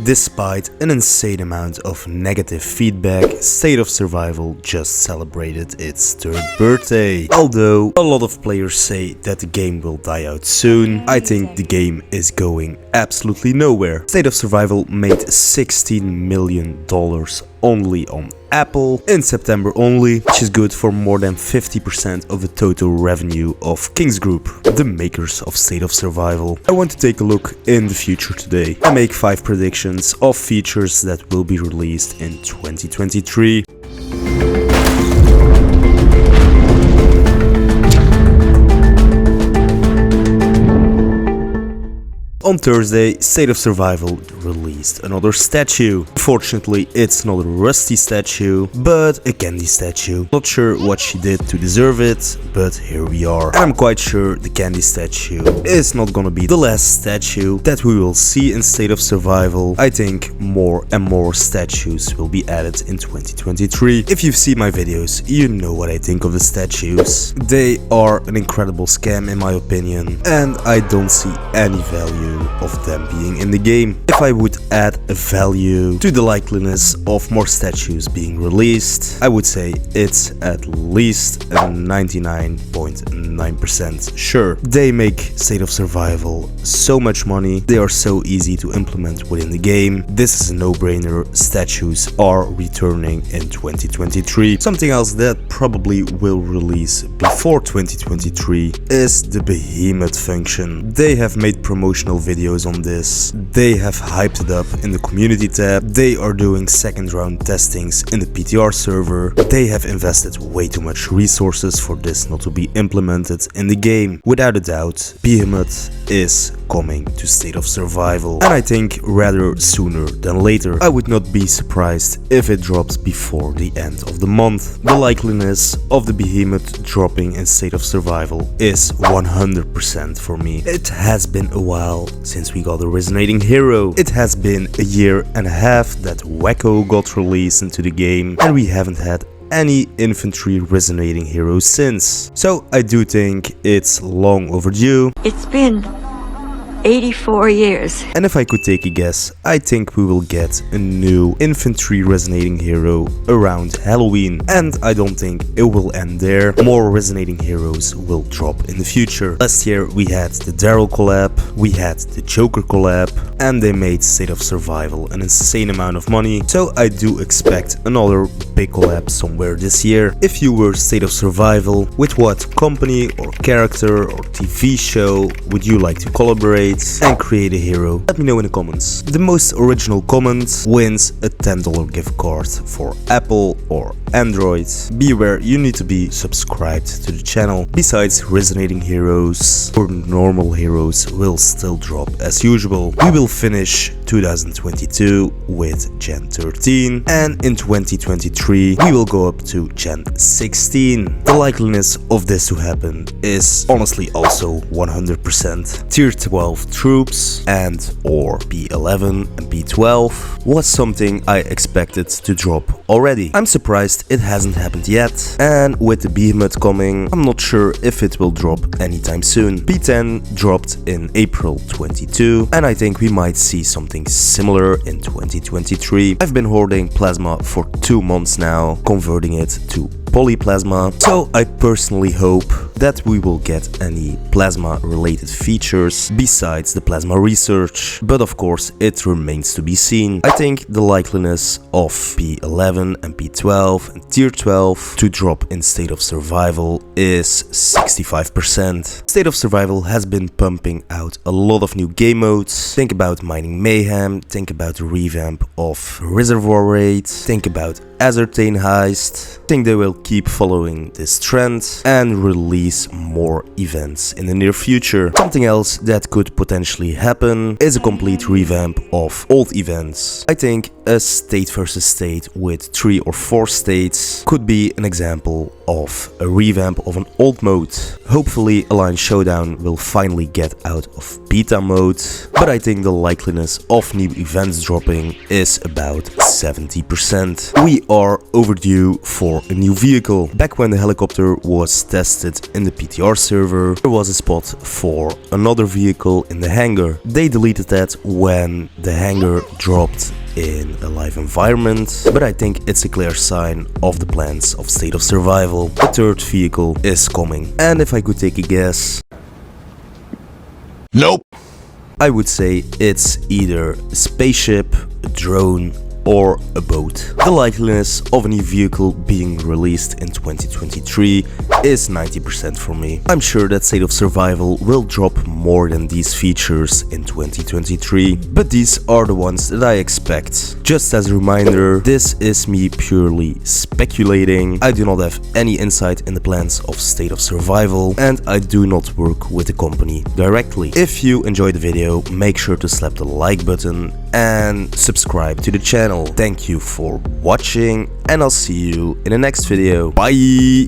Despite an insane amount of negative feedback, State of Survival just celebrated its 3rd birthday. Although a lot of players say that the game will die out soon, I think the game is going absolutely nowhere. State of Survival made $16 million only on Apple in September only, which is good for more than 50% of the total revenue of Kings Group, the makers of State of Survival. I want to take a look in the future today and make 5 predictions of features that will be released in 2023. On Thursday, State of Survival released another statue. Unfortunately, it's not a rusty statue, but a candy statue. Not sure what she did to deserve it, but here we are. And I'm quite sure the candy statue is not gonna be the last statue that we will see in State of Survival. I think more and more statues will be added in 2023. If you've seen my videos, you know what I think of the statues. They are an incredible scam in my opinion, and I don't see any value of them being in the game. If I would add a value to the likeliness of more statues being released, I would say it's at least a 99.9% sure. They make State of Survival so much money, they are so easy to implement within the game. This is a no-brainer. Statues are returning in 2023. Something else that probably will release before 2023 is the Behemoth function. They have made promotional videos on this, they have hyped it up in the community tab, they are doing second round testings in the PTR server, they have invested way too much resources for this not to be implemented in the game. Without a doubt, Behemoth is coming to State of Survival, and I think rather sooner than later. I would not be surprised if it drops before the end of the month. The likeliness of the Behemoth dropping in State of Survival is 100% for me. It has been a while since we got a resonating hero. It has been a year and a half that Wacko got released into the game, and we haven't had any infantry resonating hero since. So I do think it's long overdue. It's been 84 years. And if I could take a guess, I think we will get a new infantry resonating hero around Halloween. And I don't think it will end there. More resonating heroes will drop in the future. Last year we had the Daryl collab, we had the Joker collab, and they made State of Survival an insane amount of money. So I do expect another big collab somewhere this year. If you were State of Survival, with what company or character or TV show would you like to collaborate and create a hero? Let me know in the comments. The most original comment wins a $10 gift card for Apple or Android. Be aware, you need to be subscribed to the channel. Besides resonating heroes, or normal heroes will still drop as usual. We will finish 2022 with Gen 13, and in 2023 we will go up to Gen 16. The likeliness of this to happen is honestly also 100%. Tier 12 troops and or B11 and B12 was something I expected to drop already. I'm surprised it hasn't happened yet, and with the Behemoth coming, I'm not sure if it will drop anytime soon. B10 dropped in April 22, and I think we might see something similar in 2023. I've been hoarding plasma for 2 months now, converting it to polyplasma, so I personally hope that we will get any plasma related features besides the plasma research, but of course it remains to be seen. I think the likeliness of P11 and P12 and Tier 12 to drop in State of Survival is 65%. State of Survival has been pumping out a lot of new game modes. Think about Mining Mayhem, think about the revamp of Reservoir Raid, think about Ascertain Heist. I think they will keep following this trend and release more events in the near future. Something else that could potentially happen is a complete revamp of old events. I think a state versus state with 3 or 4 states could be an example of a revamp of an old mode. Hopefully Alliance Showdown will finally get out of beta mode, but I think the likeliness of new events dropping is about 70%. We are overdue for a new vehicle. Back when the helicopter was tested in the PTR server, there was a spot for another vehicle in the hangar. They deleted that when the hangar dropped in a live environment, but I think it's a clear sign of the plans of State of Survival. A third vehicle is coming, and if I could take a guess, nope, I would say it's either a spaceship, a drone, or a boat. The likeliness of a new vehicle being released in 2023 is 90% for me. I'm sure that State of Survival will drop more than these features in 2023, but these are the ones that I expect. Just as a reminder, this is me purely speculating. I do not have any insight in the plans of State of Survival, and I do not work with the company directly. If you enjoyed the video, make sure to slap the like button and subscribe to the channel. Thank you for watching, and I'll see you in the next video. Bye!